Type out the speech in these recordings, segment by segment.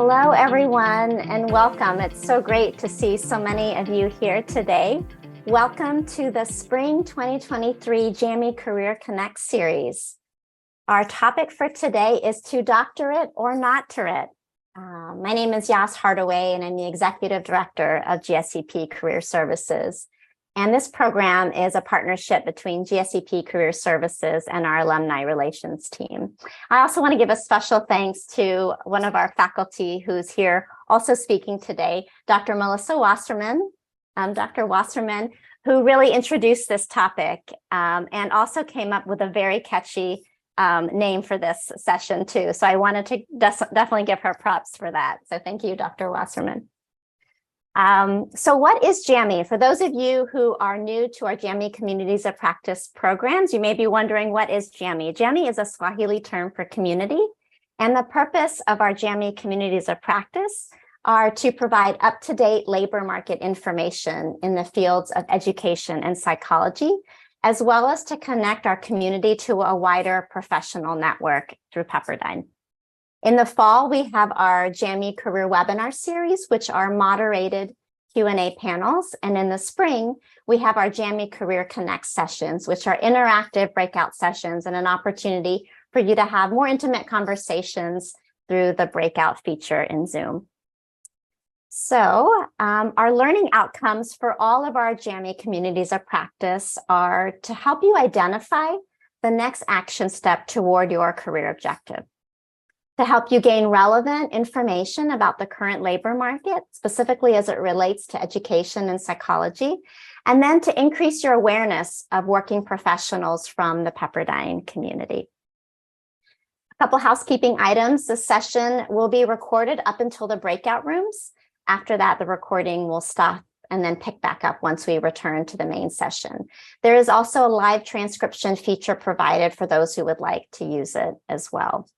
Hello, everyone, and welcome. It's so great to see so many of you here today. Welcome to the Spring 2023 Jamie Career Connect series. Our topic for today is to doctorate or not to it. My name is Yas Hardaway, and I'm the Executive Director of GSEP Career Services. And this program is a partnership between GSEP Career Services and our alumni relations team. I also want to give a special thanks to one of our faculty who's here also speaking today, Dr. Melissa Wasserman. Dr. Wasserman, who really introduced this topic and also came up with a very catchy name for this session too. So I wanted to definitely give her props for that. So thank you, Dr. Wasserman. So what is JAMI? For those of you who are new to our JAMI Communities of Practice programs, you may be wondering, what is JAMI? JAMI is a Swahili term for community, and the purpose of our JAMI Communities of Practice are to provide up-to-date labor market information in the fields of education and psychology, as well as to connect our community to a wider professional network through Pepperdine. In the fall, we have our JAMI Career Webinar Series, which are moderated Q&A panels. And in the spring, we have our JAMI Career Connect sessions, which are interactive breakout sessions and an opportunity for you to have more intimate conversations through the breakout feature in Zoom. So our learning outcomes for all of our JAMI Communities of Practice are to help you identify the next action step toward your career objective, to help you gain relevant information about the current labor market, specifically as it relates to education and psychology, and then to increase your awareness of working professionals from the Pepperdine community. A couple housekeeping items. This session will be recorded up until the breakout rooms. After that, the recording will stop and then pick back up once we return to the main session. There is also a live transcription feature provided for those who would like to use it as well.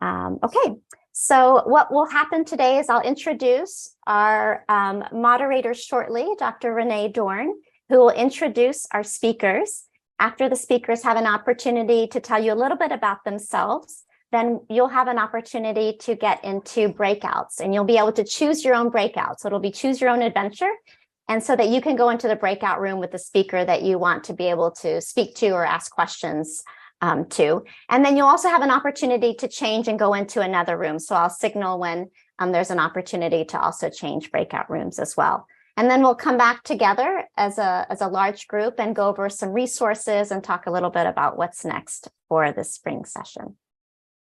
Okay, so what will happen today is I'll introduce our moderator shortly, Dr. Renee Dorn, who will introduce our speakers. After the speakers have an opportunity to tell you a little bit about themselves, then you'll have an opportunity to get into breakouts, and you'll be able to choose your own breakout. So it'll be choose your own adventure, and so that you can go into the breakout room with the speaker that you want to be able to speak to or ask questions to. And then you'll also have an opportunity to change and go into another room. So I'll signal when there's an opportunity to also change breakout rooms as well. And then we'll come back together as a large group and go over some resources and talk a little bit about what's next for this spring session.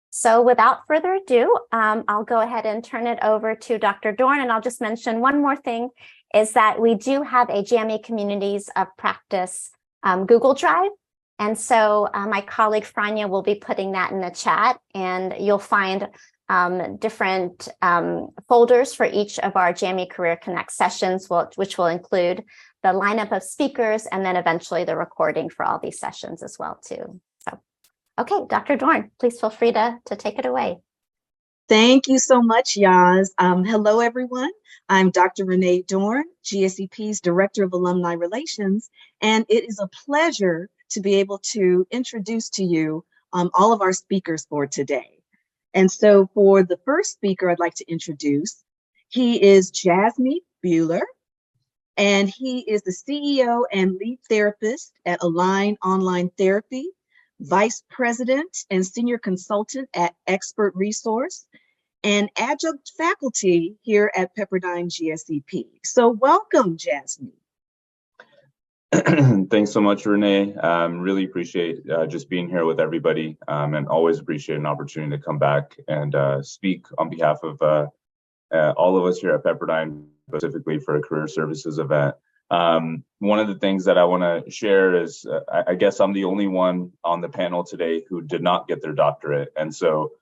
So without further ado, I'll go ahead and turn it over to Dr. Dorn. And I'll just mention one more thing, is that we do have a JAMI Communities of Practice Google Drive. And so my colleague Franya will be putting that in the chat, and you'll find different folders for each of our JAMI Career Connect sessions, which will include the lineup of speakers and then eventually the recording for all these sessions as well too. So, okay, Dr. Dorn, please feel free to take it away. Thank you so much, Yaz. Hello, everyone. I'm Dr. Renee Dorn, GSEP's Director of Alumni Relations, and it is a pleasure to be able to introduce to you all of our speakers for today. And so for the first speaker I'd like to introduce, he is Jasmine Bueller, and he is the CEO and lead therapist at Align Online Therapy, Vice President and Senior Consultant at Expert Resource, and adjunct faculty here at Pepperdine GSEP. So welcome, Jasmine. Thanks so much, Renee. Really appreciate just being here with everybody, and always appreciate an opportunity to come back and speak on behalf of all of us here at Pepperdine, specifically for a career services event. One of the things that I want to share is I guess I'm the only one on the panel today who did not get their doctorate. And so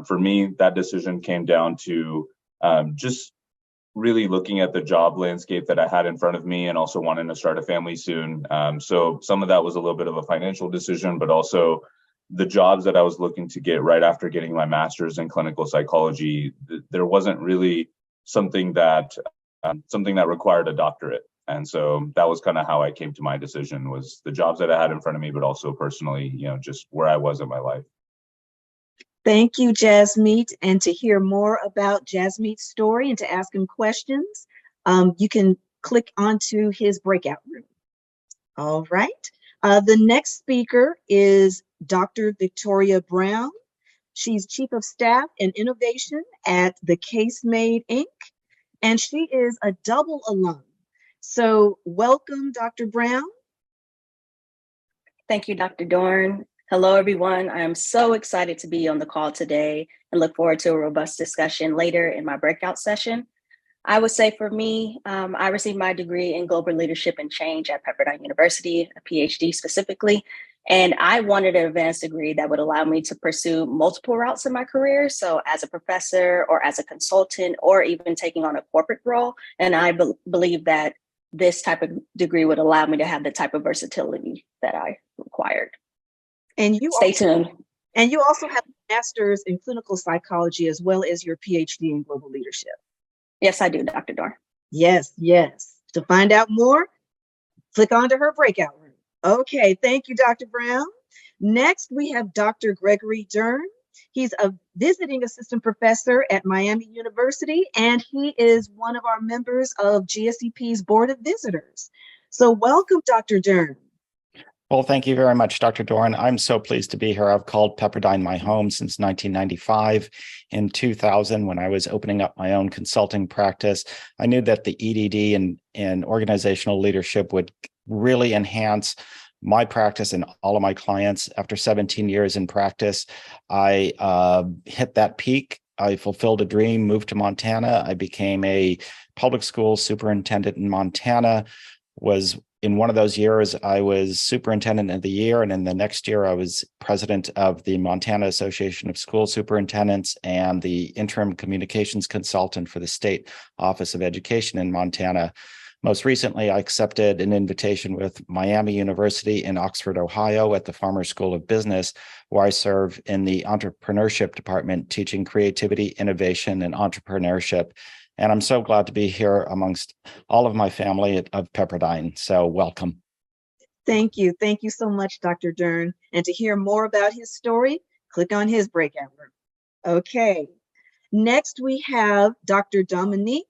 for me, that decision came down to just really looking at the job landscape that I had in front of me, and also wanting to start a family soon. So some of that was a little bit of a financial decision, but also the jobs that I was looking to get right after getting my master's in clinical psychology, there wasn't really something that required a doctorate. And so that was kind of how I came to my decision, was the jobs that I had in front of me, but also personally, just where I was in my life. Thank you, Jasmeet. And to hear more about Jasmeet's story and to ask him questions, you can click onto his breakout room. All right. The next speaker is Dr. Victoria Brown. She's Chief of Staff and Innovation at the Case Made Inc., and she is a double alum. So welcome, Dr. Brown. Thank you, Dr. Dorn. Hello, everyone. I am so excited to be on the call today and look forward to a robust discussion later in my breakout session. I would say for me, I received my degree in global leadership and change at Pepperdine University, a PhD specifically, and I wanted an advanced degree that would allow me to pursue multiple routes in my career. So as a professor or as a consultant or even taking on a corporate role. And I believe that this type of degree would allow me to have the type of versatility that I required. And you Stay tuned. And you also have a master's in clinical psychology as well as your PhD in global leadership. Yes, I do, Dr. Dorn. Yes, yes. To find out more, click onto her breakout room. Okay, thank you, Dr. Brown. Next, we have Dr. Gregory Dern. He's a visiting assistant professor at Miami University, and he is one of our members of GSEP's Board of Visitors. So welcome, Dr. Dern. Well, thank you very much, Dr. Dorn. I'm so pleased to be here. I've called Pepperdine my home since 1995. In 2000, when I was opening up my own consulting practice, I knew that the EDD and organizational leadership would really enhance my practice and all of my clients. After 17 years in practice, I hit that peak. I fulfilled a dream, moved to Montana. I became a public school superintendent in Montana. In one of those years, I was superintendent of the year, and in the next year, I was president of the Montana Association of School Superintendents and the interim communications consultant for the State Office of Education in Montana. Most recently, I accepted an invitation with Miami University in Oxford, Ohio, at the Farmer School of Business, where I serve in the entrepreneurship department, teaching creativity, innovation, and entrepreneurship. And I'm so glad to be here amongst all of my family of Pepperdine. So welcome. Thank you. Thank you so much, Dr. Dern. And to hear more about his story, click on his breakout room. Okay. Next, we have Dr. Dominique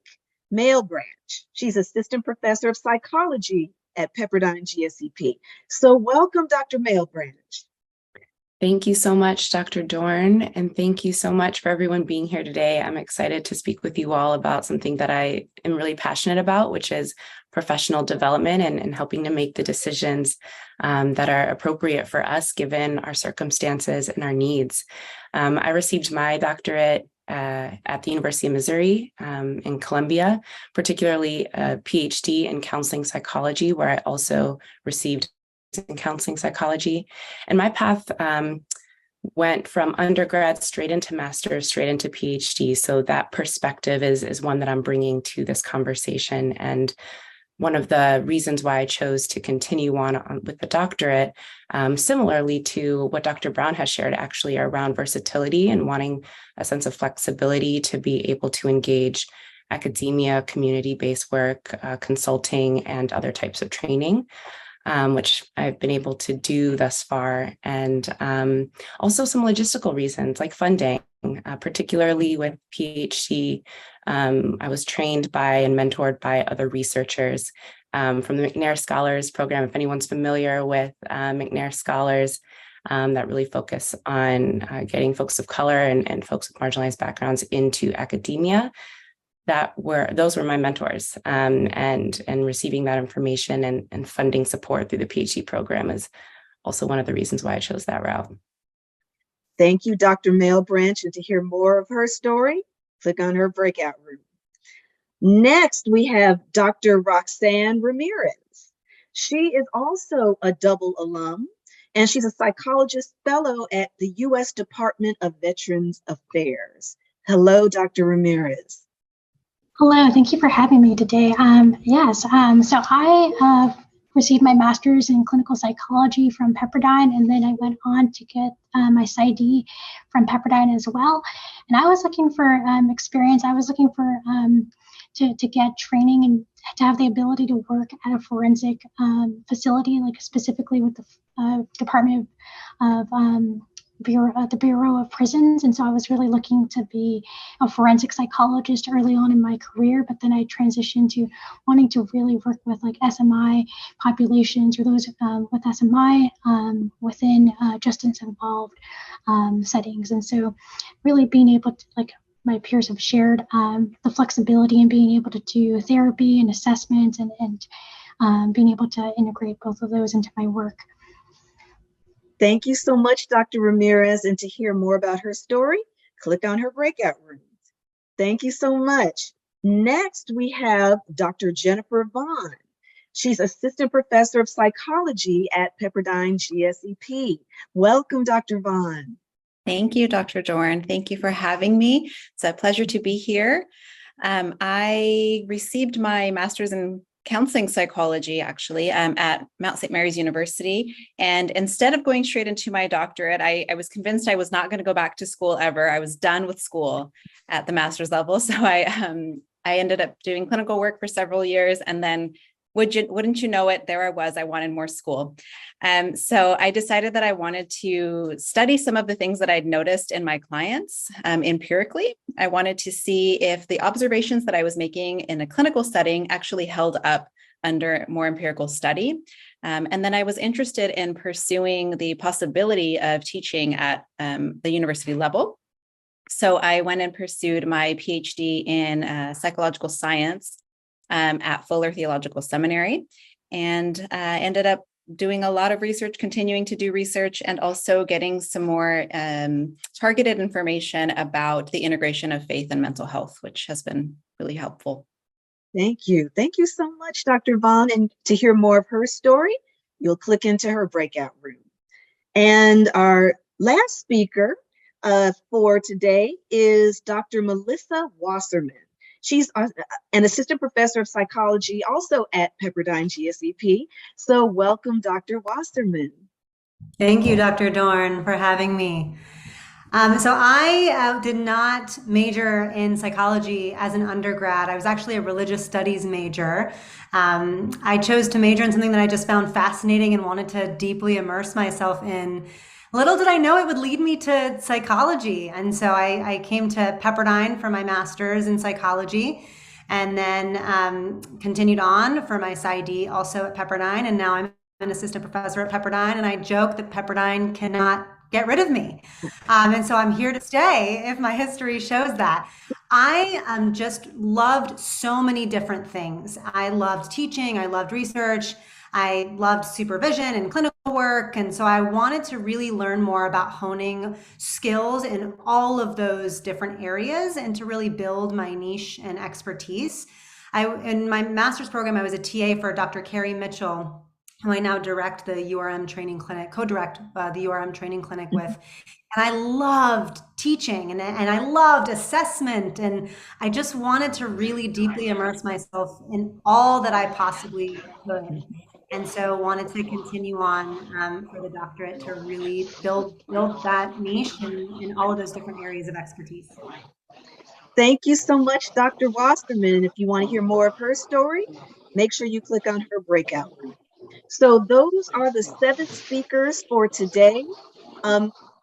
Mailbranch. She's assistant professor of psychology at Pepperdine GSEP. So welcome, Dr. Mailbranch. Thank you so much, Dr. Dorn, and thank you so much for everyone being here today. I'm excited to speak with you all about something that I am really passionate about, which is professional development and helping to make the decisions that are appropriate for us given our circumstances and our needs. I received my doctorate at the University of Missouri in Columbia, particularly a PhD in counseling psychology, where I also received in counseling psychology. And my path went from undergrad straight into master's, straight into PhD. So that perspective is one that I'm bringing to this conversation. And one of the reasons why I chose to continue on with the doctorate, similarly to what Dr. Brown has shared, actually around versatility and wanting a sense of flexibility to be able to engage academia, community-based work, consulting, and other types of training. Which I've been able to do thus far, and also some logistical reasons like funding, particularly with PhD. I was trained by and mentored by other researchers from the McNair Scholars Program. If anyone's familiar with McNair Scholars, that really focus on getting folks of color and folks with marginalized backgrounds into academia. Those were my mentors, and receiving that information and funding support through the PhD program is also one of the reasons why I chose that route. Thank you, Dr. Mailbranch. And to hear more of her story, click on her breakout room. Next, we have Dr. Roxanne Ramirez. She is also a double alum, and she's a psychologist fellow at the U.S. Department of Veterans Affairs. Hello, Dr. Ramirez. Hello, thank you for having me today. So I received my master's in clinical psychology from Pepperdine, and then I went on to get my PsyD from Pepperdine as well. And I was looking for experience. I was looking for to get training and to have the ability to work at a forensic facility, like specifically with the Department of the Bureau of Prisons. And so I was really looking to be a forensic psychologist early on in my career, but then I transitioned to wanting to really work with like SMI populations or those with SMI within justice involved settings. And so really being able to, like my peers have shared, the flexibility in being able to do therapy and assessment and being able to integrate both of those into my work. Thank you so much, Dr. Ramirez. And to hear more about her story, click on her breakout rooms. Thank you so much. Next, we have Dr. Jennifer Vaughn. She's Assistant Professor of Psychology at Pepperdine GSEP. Welcome, Dr. Vaughn. Thank you, Dr. Dorn. Thank you for having me. It's a pleasure to be here. I received my master's in counseling psychology, actually, at Mount St. Mary's University. And instead of going straight into my doctorate, I was convinced I was not going to go back to school ever. I was done with school at the master's level. So I ended up doing clinical work for several years. And then wouldn't you know it, there I was, I wanted more school. So I decided that I wanted to study some of the things that I'd noticed in my clients empirically. I wanted to see if the observations that I was making in a clinical setting actually held up under more empirical study. And then I was interested in pursuing the possibility of teaching at the university level. So I went and pursued my PhD in psychological science at Fuller Theological Seminary, and ended up doing a lot of research, continuing to do research, and also getting some more targeted information about the integration of faith and mental health, which has been really helpful. Thank you. Thank you so much, Dr. Vaughn. And to hear more of her story, you'll click into her breakout room. And our last speaker for today is Dr. Melissa Wasserman. She's an assistant professor of psychology also at Pepperdine GSEP. So welcome, Dr. Wasserman. Thank you, Dr. Dorn, for having me. So I did not major in psychology as an undergrad. I was actually a religious studies major. I chose to major in something that I just found fascinating and wanted to deeply immerse myself in. Little did I know it would lead me to psychology. And so I came to Pepperdine for my master's in psychology, and then continued on for my PsyD also at Pepperdine. And now I'm an assistant professor at Pepperdine, and I joke that Pepperdine cannot get rid of me. And so I'm here to stay if my history shows that. I just loved so many different things. I loved teaching, I loved research, I loved supervision and clinical work. And so I wanted to really learn more about honing skills in all of those different areas and to really build my niche and expertise. In my master's program, I was a TA for Dr. Carrie Mitchell, who I now direct the URM training clinic, co-direct the URM training clinic with. And I loved teaching and I loved assessment. And I just wanted to really deeply immerse myself in all that I possibly could. And so wanted to continue on for the doctorate to really build that niche in all of those different areas of expertise. Thank you so much, Dr. Wasserman. And if you want to hear more of her story, make sure you click on her breakout room. So those are the 7 speakers for today.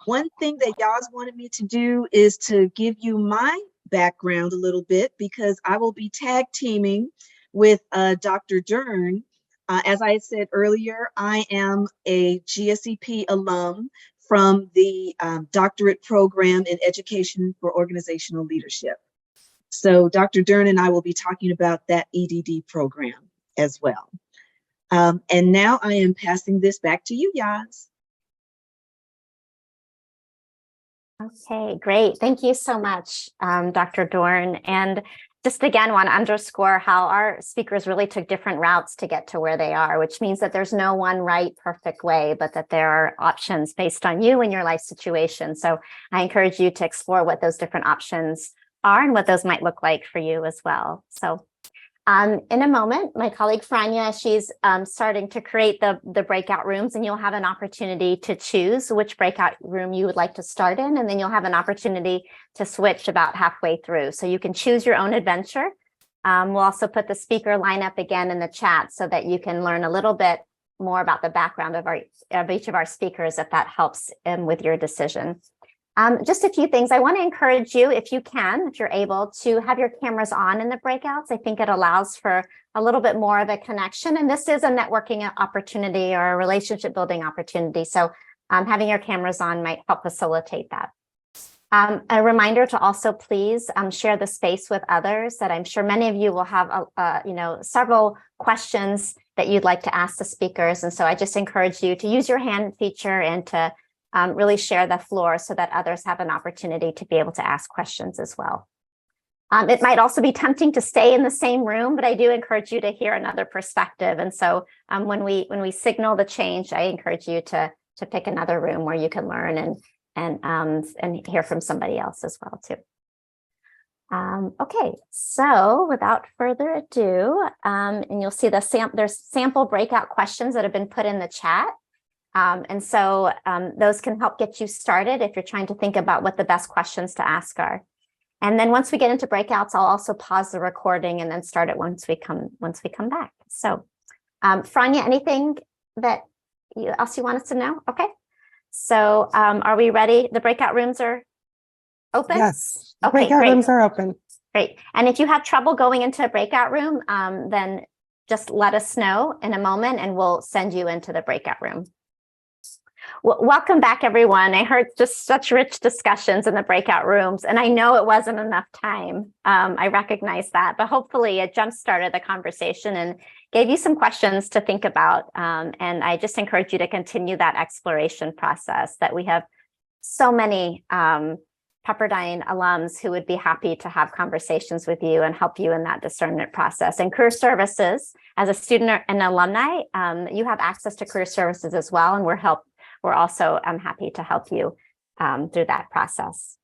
One thing that Yaz wanted me to do is to give you my background a little bit, because I will be tag teaming with Dr. Dern. As I said earlier, I am a GSEP alum from the Doctorate program in Education for Organizational Leadership. So Dr. Dern and I will be talking about that EDD program as well. And now I am passing this back to you, Yaz. Okay, great. Thank you so much, Dr. Dorn. And just again, want to underscore how our speakers really took different routes to get to where they are, which means that there's no one right, perfect way, but that there are options based on you and your life situation. So I encourage you to explore what those different options are and what those might look like for you as well. So in a moment, my colleague Franya, she's starting to create the breakout rooms, and you'll have an opportunity to choose which breakout room you would like to start in, and then you'll have an opportunity to switch about halfway through. So you can choose your own adventure. We'll also put the speaker lineup again in the chat so that you can learn a little bit more about the background of each of our speakers, if that helps with your decision. Just a few things. I want to encourage you, if you can, if you're able, to have your cameras on in the breakouts. I think it allows for a little bit more of a connection. And this is a networking opportunity or a relationship building opportunity. So having your cameras on might help facilitate that. A reminder to also please share the space with others, that I'm sure many of you will have several questions that you'd like to ask the speakers. And so I just encourage you to use your hand feature and to really share the floor so that others have an opportunity to be able to ask questions as well. It might also be tempting to stay in the same room, but I do encourage you to hear another perspective. And so when we signal the change, I encourage you to pick another room where you can learn and hear from somebody else as well too. Okay, so without further ado, and you'll see there's sample breakout questions that have been put in the chat. And so those can help get you started if you're trying to think about what the best questions to ask are. And then once we get into breakouts, I'll also pause the recording and then start it once we come back. So Franya, anything else you want us to know? Okay. So are we ready? The breakout rooms are open? Yes. Okay, breakout great. rooms are open. Great. And if you have trouble going into a breakout room, then just let us know in a moment and we'll send you into the breakout room. Welcome back, everyone. I heard just such rich discussions in the breakout rooms, and I know it wasn't enough time. I recognize that, but hopefully it jump-started the conversation and gave you some questions to think about. And I just encourage you to continue that exploration process, that we have so many Pepperdine alums who would be happy to have conversations with you and help you in that discernment process. And career services, as a student and alumni, you have access to career services as well, and we're also happy to help you through that process.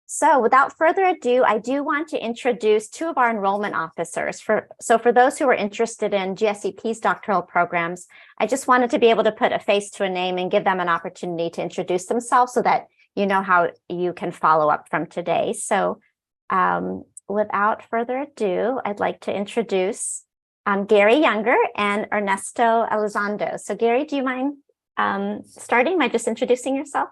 So without further ado, I do want to introduce two of our enrollment officers. So for those who are interested in GSEP's doctoral programs, I just wanted to be able to put a face to a name and give them an opportunity to introduce themselves so that you know how you can follow up from today. So without further ado, I'd like to introduce Gary Younger and Ernesto Elizondo. So Gary, do you mind starting by just introducing yourself?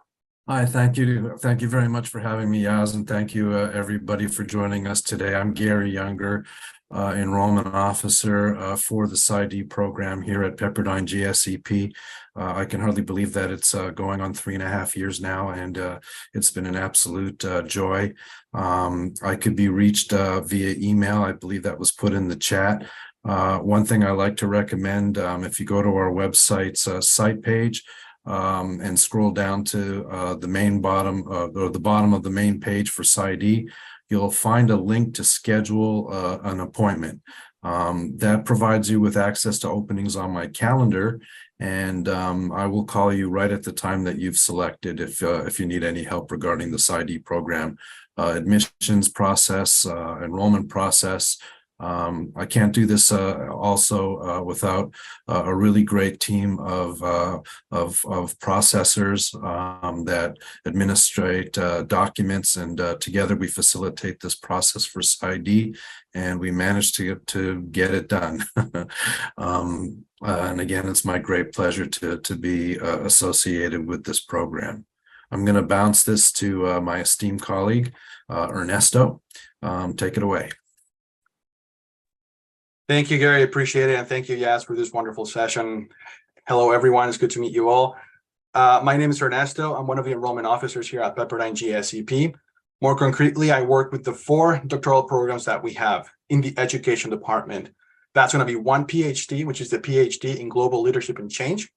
Hi, thank you. Thank you very much for having me, Yaz, and thank you everybody for joining us today. I'm Gary Younger, enrollment officer for the PsyD program here at Pepperdine GSEP. I can hardly believe that it's going on 3.5 years now, and it's been an absolute joy. I could be reached via email. I believe that was put in the chat. One thing I like to recommend, if you go to our website's site page and scroll down to the main bottom or the bottom of the main page for PsyD, you'll find a link to schedule an appointment. That provides you with access to openings on my calendar, and I will call you right at the time that you've selected if you need any help regarding the PsyD program, admissions process, enrollment process. I can't do this also without a really great team of processors that administrate documents, and together we facilitate this process for PsyD, and we managed to get it done. And again, it's my great pleasure to be associated with this program. I'm going to bounce this to my esteemed colleague, Ernesto. Take it away. Thank you, Gary. Appreciate it. And thank you, Yas, for this wonderful session. Hello, everyone. It's good to meet you all. My name is Ernesto. I'm one of the enrollment officers here at Pepperdine GSEP. More concretely, I work with the 4 doctoral programs that we have in the education department. That's going to be 1 PhD, which is the PhD in Global Leadership and Change.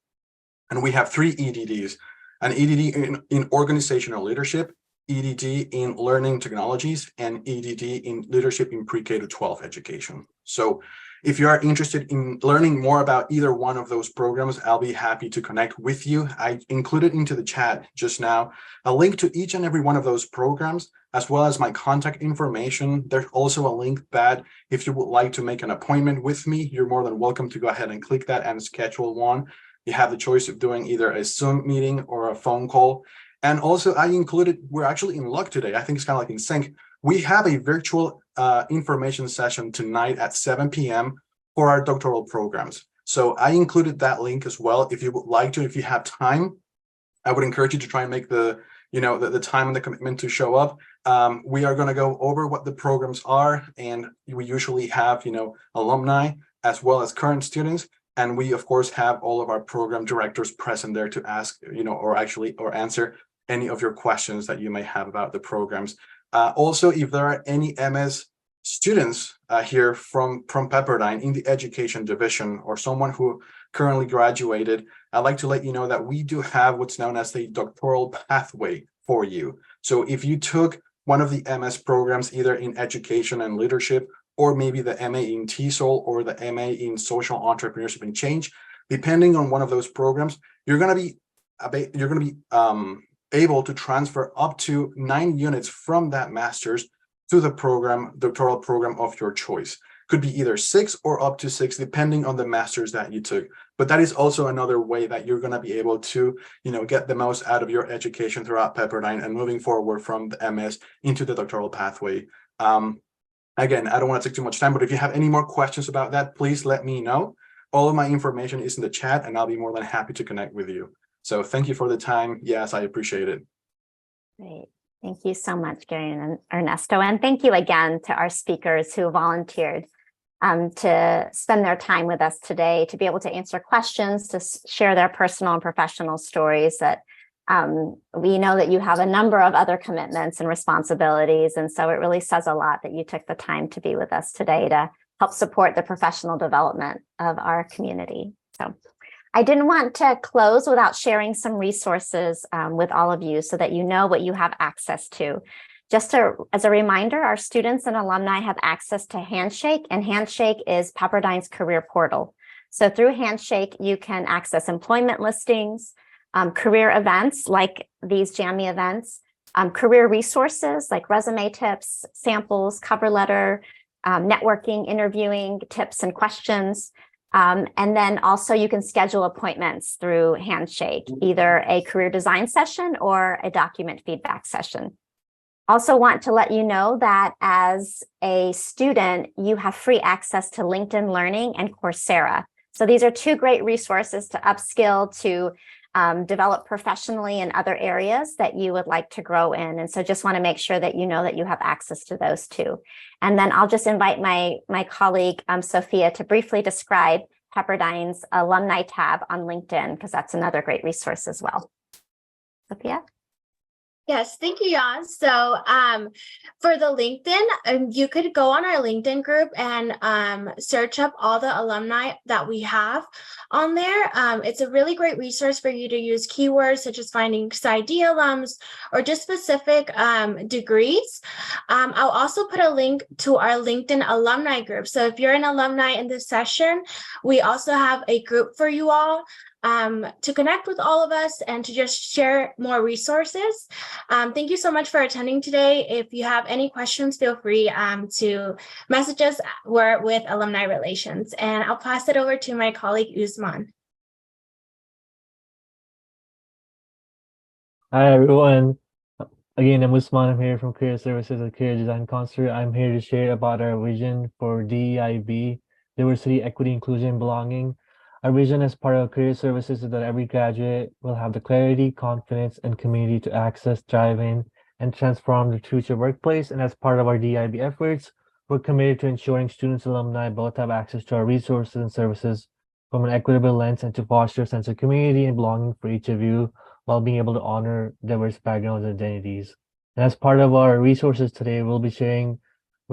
And we have 3 EDDs, an EDD in Organizational Leadership, EDD in Learning Technologies, and EDD in Leadership in Pre-K to 12 Education. So if you are interested in learning more about either one of those programs, I'll be happy to connect with you. I included into the chat just now a link to each and every one of those programs, as well as my contact information. There's also a link that if you would like to make an appointment with me, you're more than welcome to go ahead and click that and schedule one. You have the choice of doing either a Zoom meeting or a phone call. And also I included, we're actually in luck today. I think it's kind of like in sync. We have a virtual information session tonight at 7 p.m. for our doctoral programs. So I included that link as well. If you would like to, if you have time, I would encourage you to try and make the time and the commitment to show up. We are going to go over what the programs are, and we usually have alumni as well as current students, and we of course have all of our program directors present there to ask or answer any of your questions that you may have about the programs. Also, if there are any MS students here from Pepperdine in the education division, or someone who currently graduated, I'd like to let you know that we do have what's known as the doctoral pathway for you. So if you took one of the MS programs, either in education and leadership, or maybe the MA in TESOL or the MA in social entrepreneurship and change, depending on one of those programs, you're going to be able to transfer up to 9 units from that master's to the doctoral program of your choice. Could be either 6 or up to 6, depending on the master's that you took. But that is also another way that you're going to be able to, get the most out of your education throughout Pepperdine and moving forward from the MS into the doctoral pathway. Again, I don't want to take too much time, but if you have any more questions about that, please let me know. All of my information is in the chat, and I'll be more than happy to connect with you. So thank you for the time. Yes, I appreciate it. Great. Thank you so much, Gary and Ernesto. And thank you again to our speakers who volunteered to spend their time with us today, to be able to answer questions, to share their personal and professional stories. That we know that you have a number of other commitments and responsibilities. And so it really says a lot that you took the time to be with us today to help support the professional development of our community. So I didn't want to close without sharing some resources with all of you so that you know what you have access to. Just as a reminder, our students and alumni have access to Handshake, and Handshake is Pepperdine's career portal. So through Handshake, you can access employment listings, career events like these JAMI events, career resources like resume tips, samples, cover letter, networking, interviewing tips and questions. And then also you can schedule appointments through Handshake, either a career design session or a document feedback session. Also want to let you know that as a student, you have free access to LinkedIn Learning and Coursera. So these are 2 great resources to upskill, to develop professionally in other areas that you would like to grow in. And so just want to make sure that you know that you have access to those 2. And then I'll just invite my colleague, Sophia, to briefly describe Pepperdine's alumni tab on LinkedIn, because that's another great resource as well. Sophia? Yes, thank you, Yas. So for the LinkedIn, you could go on our LinkedIn group and search up all the alumni that we have on there. It's a really great resource for you to use keywords such as finding PsyD alums or just specific degrees. I'll also put a link to our LinkedIn alumni group. So if you're an alumni in this session, we also have a group for you all to connect with all of us and to just share more resources. Thank you so much for attending today. If you have any questions, feel free to message us. We're with Alumni Relations, and I'll pass it over to my colleague, Usman. Hi, everyone. Again, I'm Usman. I'm here from Career Services at Career Design Concert. I'm here to share about our vision for DEIB, Diversity, Equity, Inclusion, Belonging. Our vision as part of Career Services is that every graduate will have the clarity, confidence, and community to access, thrive in, and transform their future workplace. And as part of our DIB efforts, we're committed to ensuring students and alumni both have access to our resources and services from an equitable lens and to foster a sense of community and belonging for each of you while being able to honor diverse backgrounds and identities. And as part of our resources today, we're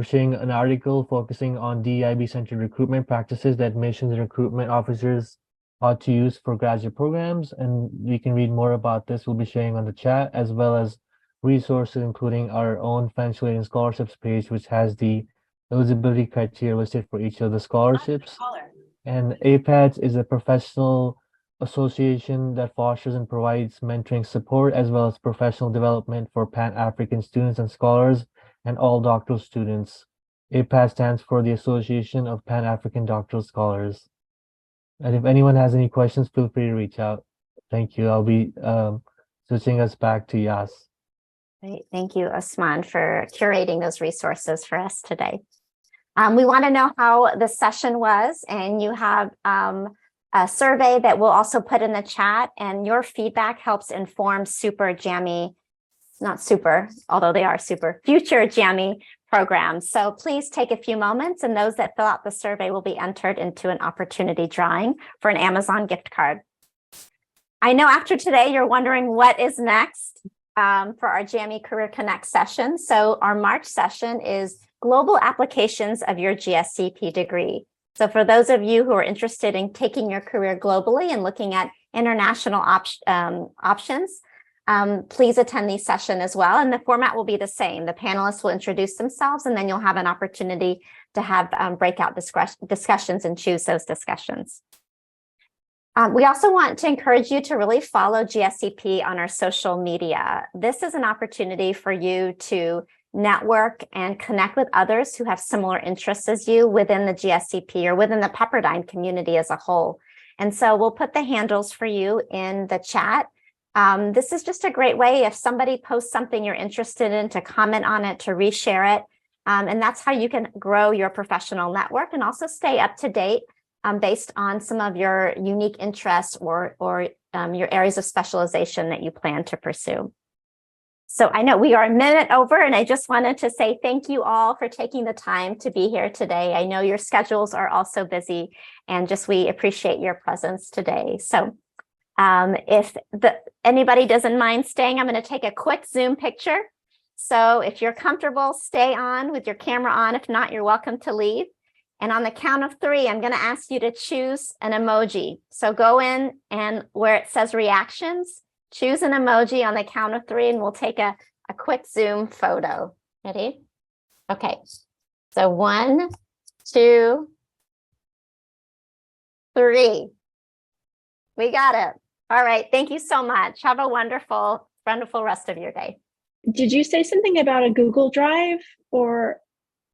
sharing an article focusing on DEIB-centered recruitment practices that admissions and recruitment officers ought to use for graduate programs. And you can read more about this. We'll be sharing on the chat, as well as resources, including our own financial aid and scholarships page, which has the eligibility criteria listed for each of the scholarships. And APADS is a professional association that fosters and provides mentoring support, as well as professional development for Pan-African students and scholars and all doctoral students. APAD stands for the Association of Pan-African Doctoral Scholars. And if anyone has any questions, feel free to reach out. Thank you. I'll be switching us back to Yas. Great. Thank you, Usman, for curating those resources for us today. We want to know how the session was, and you have survey that we'll also put in the chat, and your feedback helps inform super jammy, not super, although they are super, future jammy programs. So please take a few moments, and those that fill out the survey will be entered into an opportunity drawing for an Amazon gift card. I know after today, you're wondering what is next for our Jammy Career Connect session. So our March session is Global Applications of Your GSEP degree. So for those of you who are interested in taking your career globally and looking at international options, please attend the session as well. And the format will be the same. The panelists will introduce themselves, and then you'll have an opportunity to have breakout discussions and choose those discussions. We also want to encourage you to really follow GSEP on our social media. This is an opportunity for you to network and connect with others who have similar interests as you within the GSEP or within the Pepperdine community as a whole. And so we'll put the handles for you in the chat. This is just a great way if somebody posts something you're interested in to comment on it, to reshare it. And that's how you can grow your professional network and also stay up to date based on some of your unique interests or your areas of specialization that you plan to pursue. So I know we are a minute over, and I just wanted to say thank you all for taking the time to be here today. I know your schedules are also busy, and we appreciate your presence today. So if anybody doesn't mind staying, I'm going to take a quick Zoom picture. So if you're comfortable, stay on with your camera on. If not, you're welcome to leave. And on the count of 3, I'm going to ask you to choose an emoji. So go in and where it says reactions, choose an emoji on the count of 3, and we'll take a quick Zoom photo. Ready? Okay. So 1, 2, 3. We got it. All right. Thank you so much. Have a wonderful rest of your day. Did you say something about a Google Drive or